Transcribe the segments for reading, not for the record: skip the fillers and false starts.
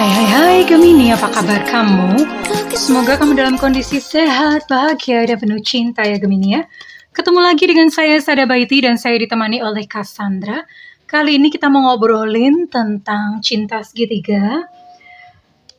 Hai Gemini, apa kabar kamu? Semoga kamu dalam kondisi sehat, bahagia, dan penuh cinta ya Gemini ya. Ketemu lagi dengan saya Sada Baiti dan saya ditemani oleh Cassandra. Kali ini kita mau ngobrolin tentang cinta segitiga.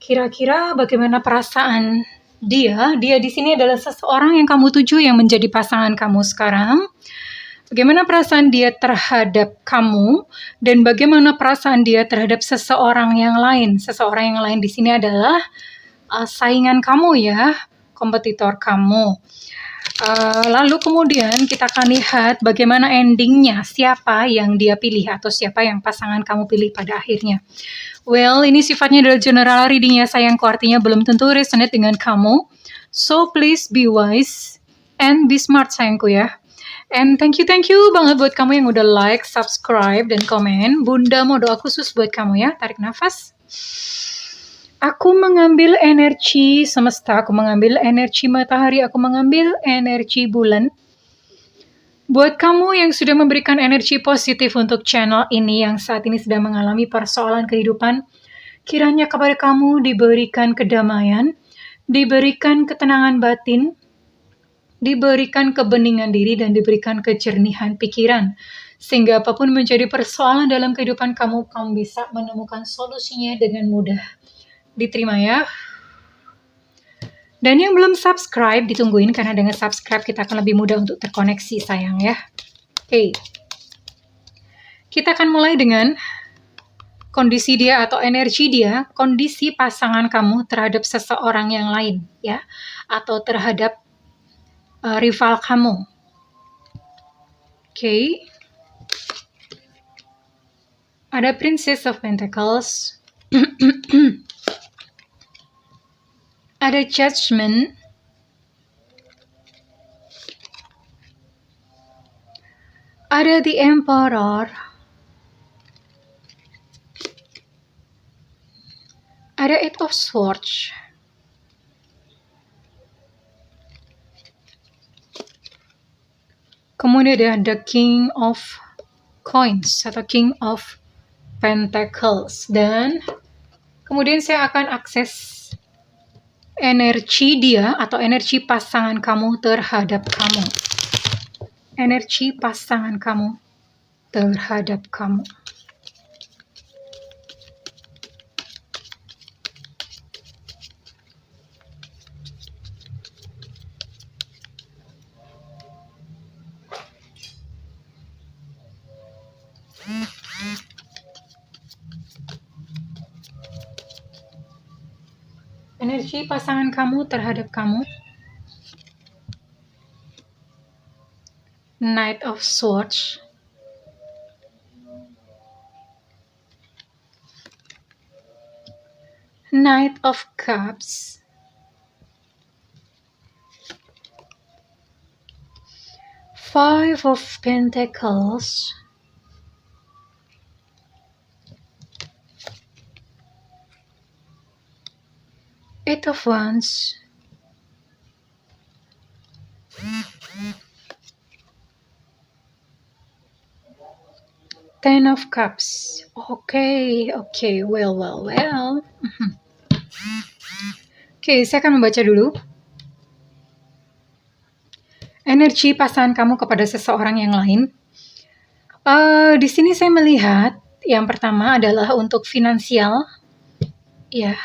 Kira-kira bagaimana perasaan dia? Dia di sini adalah seseorang yang kamu tuju yang menjadi pasangan kamu sekarang. Bagaimana perasaan dia terhadap kamu dan bagaimana perasaan dia terhadap seseorang yang lain? Seseorang yang lain di sini adalah saingan kamu ya, kompetitor kamu. Lalu kemudian kita akan lihat bagaimana endingnya, siapa yang dia pilih atau siapa yang pasangan kamu pilih pada akhirnya. Well, ini sifatnya adalah general reading ya sayangku, artinya belum tentu resonate dengan kamu. So please be wise and be smart sayangku ya. And thank you banget buat kamu yang udah like, subscribe, dan komen. Bunda mau doa khusus buat kamu ya. Tarik nafas. Aku mengambil energi semesta, aku mengambil energi matahari, aku mengambil energi bulan. Buat kamu yang sudah memberikan energi positif untuk channel ini yang saat ini sedang mengalami persoalan kehidupan, kiranya kepada kamu diberikan kedamaian, diberikan ketenangan batin, diberikan kebeningan diri, dan diberikan kejernihan pikiran. Sehingga apapun menjadi persoalan dalam kehidupan kamu, kamu bisa menemukan solusinya dengan mudah. Diterima ya. Dan yang belum subscribe, ditungguin karena dengan subscribe kita akan lebih mudah untuk terkoneksi sayang ya. Oke. Kita akan mulai dengan kondisi dia atau energi dia, kondisi pasangan kamu terhadap seseorang yang lain ya. Atau terhadap rival kamu. Oke. Ada Princess of Pentacles. Ada Judgment. Ada The Emperor. Ada Eight of Swords. Kemudian ada The King of Coins atau King of Pentacles. Dan kemudian saya akan akses energi dia atau energi pasangan kamu terhadap kamu. Energi pasangan kamu terhadap kamu. Energi pasangan kamu terhadap kamu. Knight of Swords. Knight of Cups. Five of Pentacles. Eight of Wands. Ten of Cups. Oke, well. Oke, saya akan membaca dulu. Energi pasangan kamu kepada seseorang yang lain. Di sini saya melihat yang pertama adalah untuk finansial. Ya.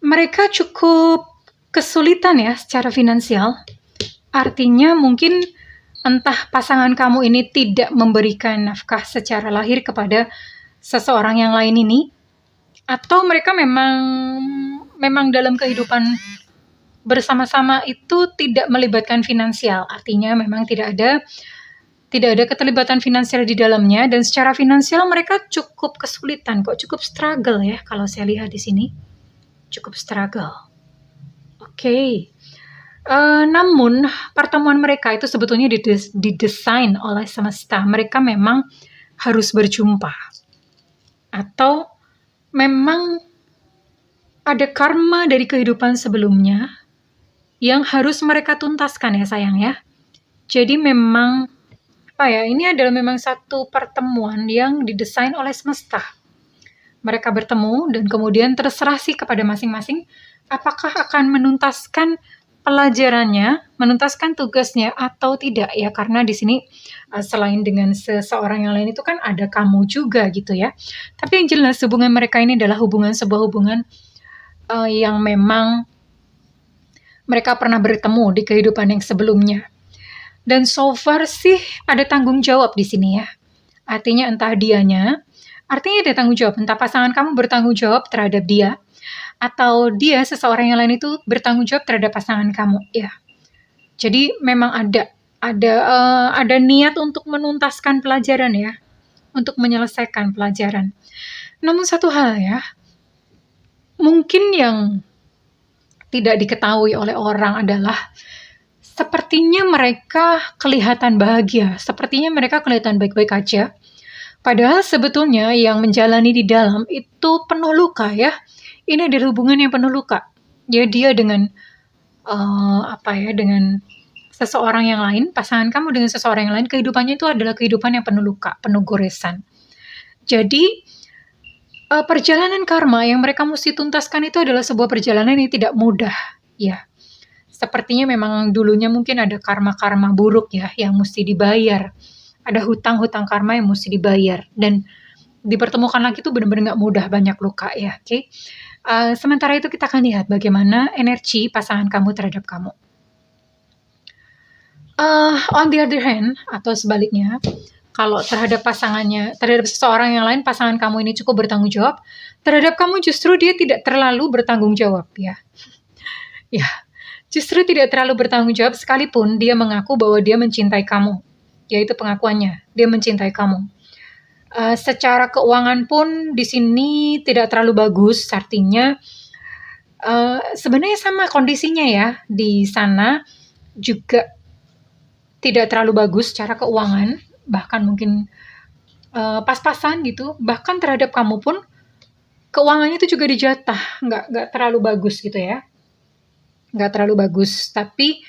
Mereka cukup kesulitan ya secara finansial. Artinya mungkin entah pasangan kamu ini tidak memberikan nafkah secara lahir kepada seseorang yang lain ini, atau mereka memang dalam kehidupan bersama-sama itu tidak melibatkan finansial. Artinya memang tidak ada keterlibatan finansial di dalamnya, dan secara finansial mereka cukup kesulitan kok, cukup struggle ya kalau saya lihat di sini. Cukup struggle. Oke. Namun pertemuan mereka itu sebetulnya didesain oleh semesta. Mereka memang harus berjumpa. Atau memang ada karma dari kehidupan sebelumnya yang harus mereka tuntaskan ya sayang ya. Jadi memang ini adalah memang satu pertemuan yang didesain oleh semesta. Mereka bertemu dan kemudian terserah sih kepada masing-masing apakah akan menuntaskan pelajarannya, menuntaskan tugasnya atau tidak ya, karena di sini selain dengan seseorang yang lain itu kan ada kamu juga gitu ya. Tapi yang jelas hubungan mereka ini adalah sebuah hubungan yang memang mereka pernah bertemu di kehidupan yang sebelumnya. Dan so far sih ada tanggung jawab di sini ya. Artinya artinya ada tanggung jawab. Entah pasangan kamu bertanggung jawab terhadap dia, atau dia, seseorang yang lain itu bertanggung jawab terhadap pasangan kamu. Ya. Jadi memang ada niat untuk menuntaskan pelajaran ya. Untuk menyelesaikan pelajaran. Namun satu hal ya, mungkin yang tidak diketahui oleh orang adalah sepertinya mereka kelihatan bahagia, sepertinya mereka kelihatan baik-baik aja. Padahal sebetulnya yang menjalani di dalam itu penuh luka ya. Ini adalah hubungan yang penuh luka. Ya dia dengan dengan seseorang yang lain, pasangan kamu dengan seseorang yang lain, kehidupannya itu adalah kehidupan yang penuh luka, penuh goresan. Jadi perjalanan karma yang mereka mesti tuntaskan itu adalah sebuah perjalanan yang tidak mudah ya. Sepertinya memang dulunya mungkin ada karma-karma buruk ya yang mesti dibayar. Ada hutang-hutang karma yang mesti dibayar. Dan dipertemukan lagi itu benar-benar nggak mudah, banyak luka ya. Oke. Sementara itu kita akan lihat bagaimana energi pasangan kamu terhadap kamu. On the other hand, atau sebaliknya, kalau terhadap seseorang yang lain, pasangan kamu ini cukup bertanggung jawab, terhadap kamu justru dia tidak terlalu bertanggung jawab ya. Ya. Justru tidak terlalu bertanggung jawab sekalipun dia mengaku bahwa dia mencintai kamu. Yaitu pengakuannya, dia mencintai kamu. Secara keuangan pun di sini tidak terlalu bagus, artinya sebenarnya sama kondisinya ya. Di sana juga tidak terlalu bagus secara keuangan, bahkan mungkin pas-pasan gitu. Bahkan terhadap kamu pun keuangannya itu juga dijatah, nggak terlalu bagus gitu ya. Nggak terlalu bagus, tapi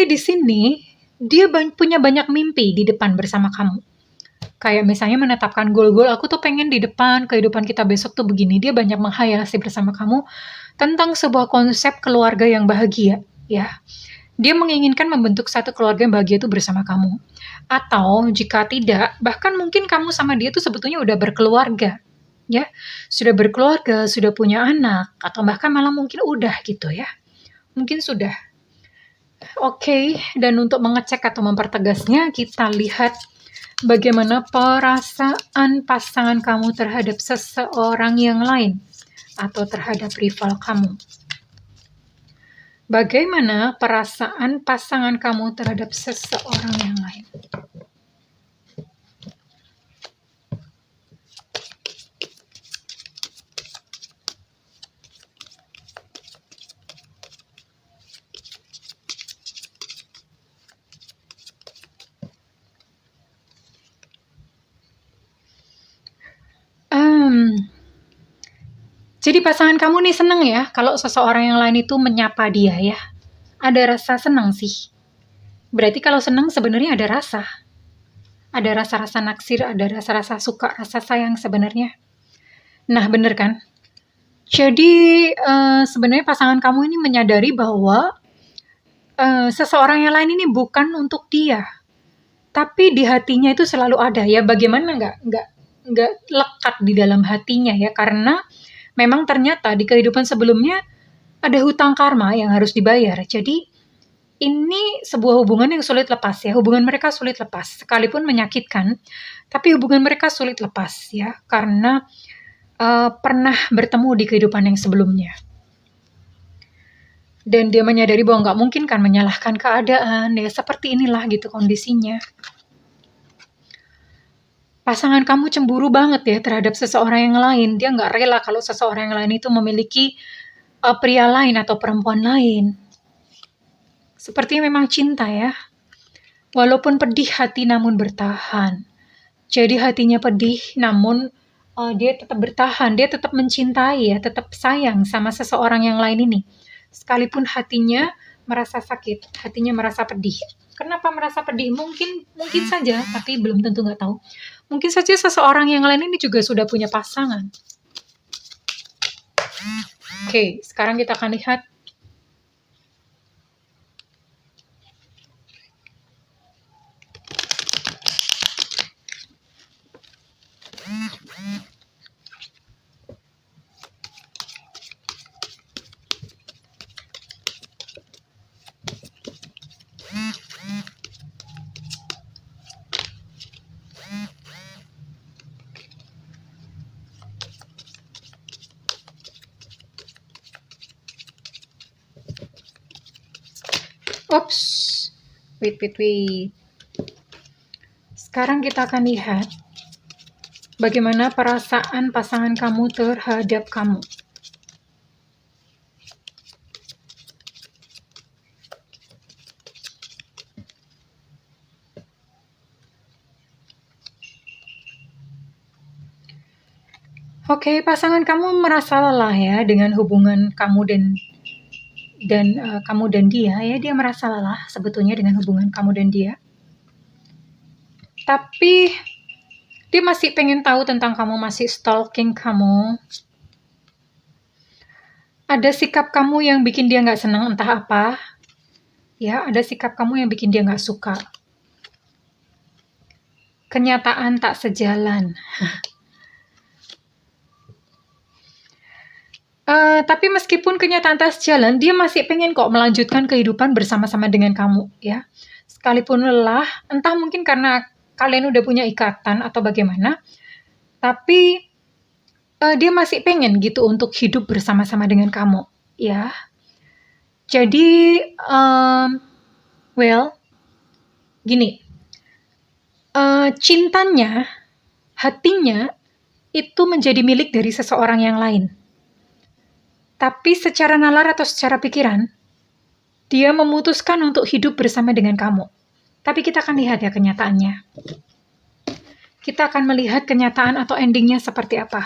di sini dia punya banyak mimpi di depan bersama kamu. Kayak misalnya menetapkan goal-goal, aku tuh pengen di depan kehidupan kita besok tuh begini. Dia banyak menghayasi bersama kamu tentang sebuah konsep keluarga yang bahagia ya. Dia menginginkan membentuk satu keluarga yang bahagia itu bersama kamu. Atau jika tidak, bahkan mungkin kamu sama dia tuh sebetulnya udah berkeluarga. Ya, sudah berkeluarga, sudah punya anak, atau bahkan malah mungkin udah gitu ya. Mungkin sudah. Oke, dan untuk mengecek atau mempertegasnya, kita lihat bagaimana perasaan pasangan kamu terhadap seseorang yang lain atau terhadap rival kamu. Bagaimana perasaan pasangan kamu terhadap seseorang yang lain? Jadi pasangan kamu nih seneng ya kalau seseorang yang lain itu menyapa dia ya. Ada rasa senang sih. Berarti kalau senang sebenarnya ada rasa. Ada rasa-rasa naksir, ada rasa-rasa suka, rasa sayang sebenarnya. Nah bener kan? Jadi sebenarnya pasangan kamu ini menyadari bahwa seseorang yang lain ini bukan untuk dia. Tapi di hatinya itu selalu ada ya. Bagaimana nggak lekat di dalam hatinya ya, karena memang ternyata di kehidupan sebelumnya ada hutang karma yang harus dibayar. Jadi ini sebuah hubungan yang sulit lepas ya. Hubungan mereka sulit lepas, sekalipun menyakitkan, tapi hubungan mereka sulit lepas ya, karena pernah bertemu di kehidupan yang sebelumnya. Dan dia menyadari bahwa nggak mungkin kan menyalahkan keadaan ya, seperti inilah gitu kondisinya. Pasangan kamu cemburu banget ya terhadap seseorang yang lain. Dia nggak rela kalau seseorang yang lain itu memiliki pria lain atau perempuan lain. Sepertinya memang cinta ya. Walaupun pedih hati namun bertahan. Jadi hatinya pedih namun dia tetap bertahan. Dia tetap mencintai ya, tetap sayang sama seseorang yang lain ini. Sekalipun hatinya merasa sakit, hatinya merasa pedih. Kenapa merasa pedih? Mungkin saja, tapi belum tentu, nggak tahu. Mungkin saja seseorang yang lain ini juga sudah punya pasangan. Oke, sekarang kita akan lihat wait. Sekarang kita akan lihat bagaimana perasaan pasangan kamu terhadap kamu. Oke, pasangan kamu merasa lelah ya dengan hubungan kamu kamu dan dia ya. Dia merasa lelah sebetulnya dengan hubungan kamu dan dia. Tapi dia masih pengen tahu tentang kamu, masih stalking kamu. Ada sikap kamu yang bikin dia nggak senang entah apa. Ya, ada sikap kamu yang bikin dia nggak suka. Kenyataan tak sejalan. Tapi meskipun kenyataan tak sejalan, dia masih pengen kok melanjutkan kehidupan bersama-sama dengan kamu, ya. Sekalipun lelah, entah mungkin karena kalian udah punya ikatan atau bagaimana, tapi dia masih pengen gitu untuk hidup bersama-sama dengan kamu, ya. Jadi, gini, cintanya, hatinya itu menjadi milik dari seseorang yang lain. Tapi secara nalar atau secara pikiran, dia memutuskan untuk hidup bersama dengan kamu. Tapi kita akan lihat ya kenyataannya. Kita akan melihat kenyataan atau endingnya seperti apa.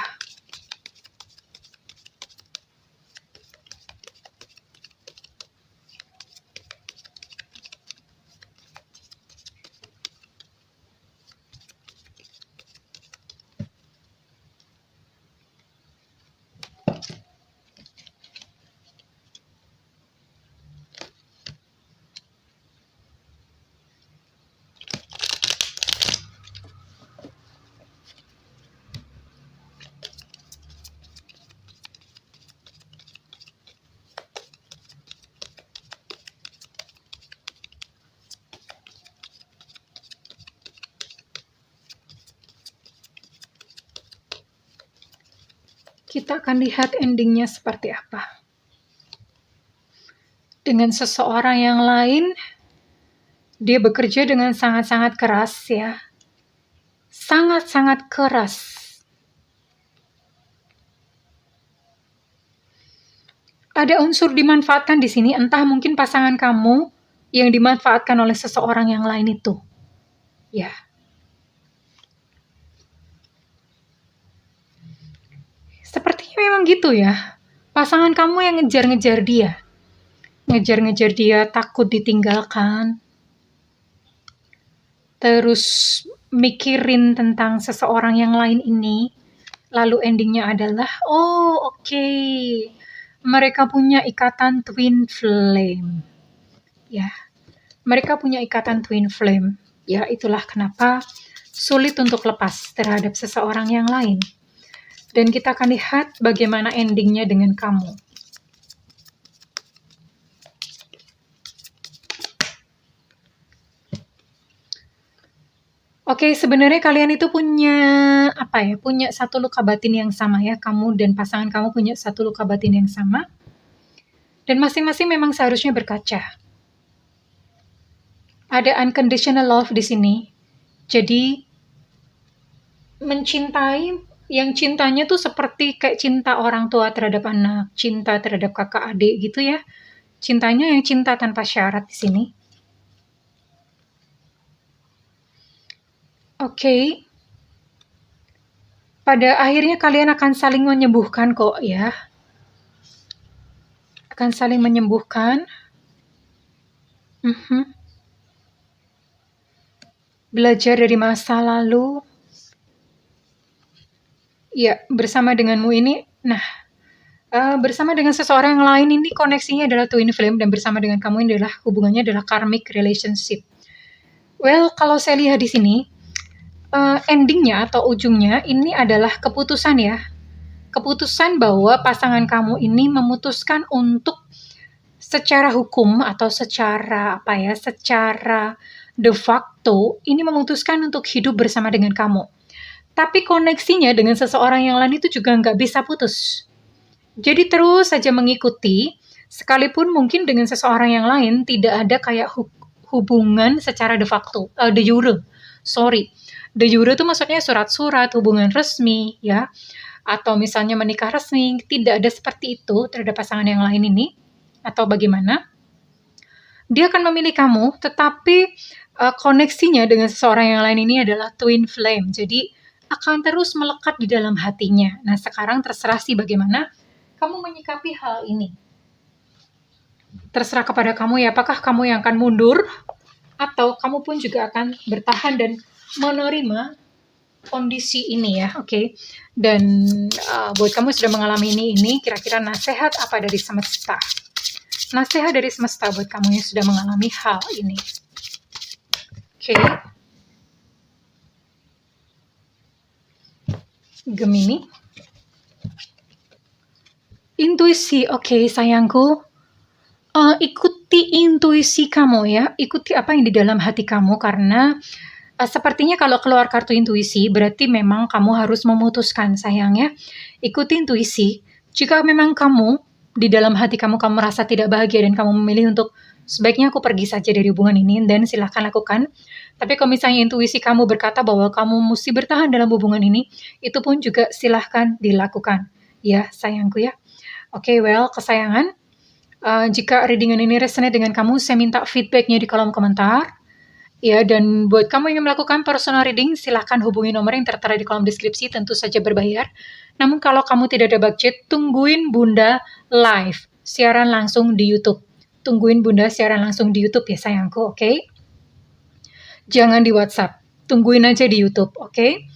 Kita akan lihat endingnya seperti apa. Dengan seseorang yang lain, dia bekerja dengan sangat-sangat keras ya. Sangat-sangat keras. Ada unsur dimanfaatkan di sini, entah mungkin pasangan kamu yang dimanfaatkan oleh seseorang yang lain itu. Ya. Sepertinya memang gitu ya. Pasangan kamu yang ngejar-ngejar dia. Ngejar-ngejar dia, takut ditinggalkan. Terus mikirin tentang seseorang yang lain ini. Lalu endingnya adalah, oke. Mereka punya ikatan twin flame. Ya. Mereka punya ikatan twin flame. Ya, itulah kenapa sulit untuk lepas terhadap seseorang yang lain. Dan kita akan lihat bagaimana endingnya dengan kamu. Oke, sebenarnya kalian itu punya punya satu luka batin yang sama ya. Kamu dan pasangan kamu punya satu luka batin yang sama. Dan masing-masing memang seharusnya berkaca. Ada unconditional love di sini. Jadi mencintai yang cintanya tuh seperti kayak cinta orang tua terhadap anak, cinta terhadap kakak adik gitu ya. Cintanya yang cinta tanpa syarat di sini. Oke. Pada akhirnya kalian akan saling menyembuhkan kok ya. Akan saling menyembuhkan. Mhm. Belajar dari masa lalu. Ya, bersama denganmu ini, nah, bersama dengan seseorang yang lain ini koneksinya adalah twin flame dan bersama dengan kamu ini adalah hubungannya adalah karmic relationship. Well, kalau saya lihat di sini, endingnya atau ujungnya ini adalah keputusan ya. Keputusan bahwa pasangan kamu ini memutuskan untuk secara hukum atau secara de facto ini memutuskan untuk hidup bersama dengan kamu. Tapi koneksinya dengan seseorang yang lain itu juga nggak bisa putus. Jadi terus saja mengikuti, sekalipun mungkin dengan seseorang yang lain tidak ada kayak hubungan secara de facto, de jure. Sorry, de jure itu maksudnya surat-surat, hubungan resmi, ya, atau misalnya menikah resmi, tidak ada seperti itu terhadap pasangan yang lain ini, atau bagaimana? Dia akan memilih kamu, tetapi koneksinya dengan seseorang yang lain ini adalah twin flame. Jadi akan terus melekat di dalam hatinya. Nah, sekarang terserah sih bagaimana kamu menyikapi hal ini. Terserah kepada kamu ya, apakah kamu yang akan mundur atau kamu pun juga akan bertahan dan menerima kondisi ini ya, oke. Dan buat kamu sudah mengalami ini kira-kira nasihat apa dari semesta? Nasihat dari semesta buat kamu yang sudah mengalami hal ini. Oke. Gemini. Intuisi, oke sayangku. Ikuti intuisi kamu ya, ikuti apa yang di dalam hati kamu karena sepertinya kalau keluar kartu intuisi berarti memang kamu harus memutuskan sayang ya. Ikuti intuisi. Jika memang kamu di dalam hati kamu merasa tidak bahagia dan kamu memilih untuk sebaiknya aku pergi saja dari hubungan ini, dan silahkan lakukan. Tapi kalau misalnya intuisi kamu berkata bahwa kamu mesti bertahan dalam hubungan ini, itu pun juga silahkan dilakukan. Ya sayangku ya. Oke, well kesayangan. Jika readingan ini resonate dengan kamu, saya minta feedbacknya di kolom komentar. Ya, dan buat kamu yang ingin melakukan personal reading, silahkan hubungi nomor yang tertera di kolom deskripsi, tentu saja berbayar. Namun kalau kamu tidak ada budget, tungguin Bunda live, siaran langsung di YouTube. Tungguin Bunda siaran langsung di YouTube ya sayangku, oke? Jangan di WhatsApp, tungguin aja di YouTube, oke?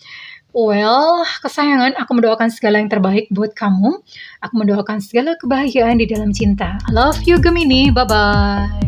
Well, kesayangan, aku mendoakan segala yang terbaik buat kamu. Aku mendoakan segala kebahagiaan di dalam cinta. I love you Gemini, bye-bye.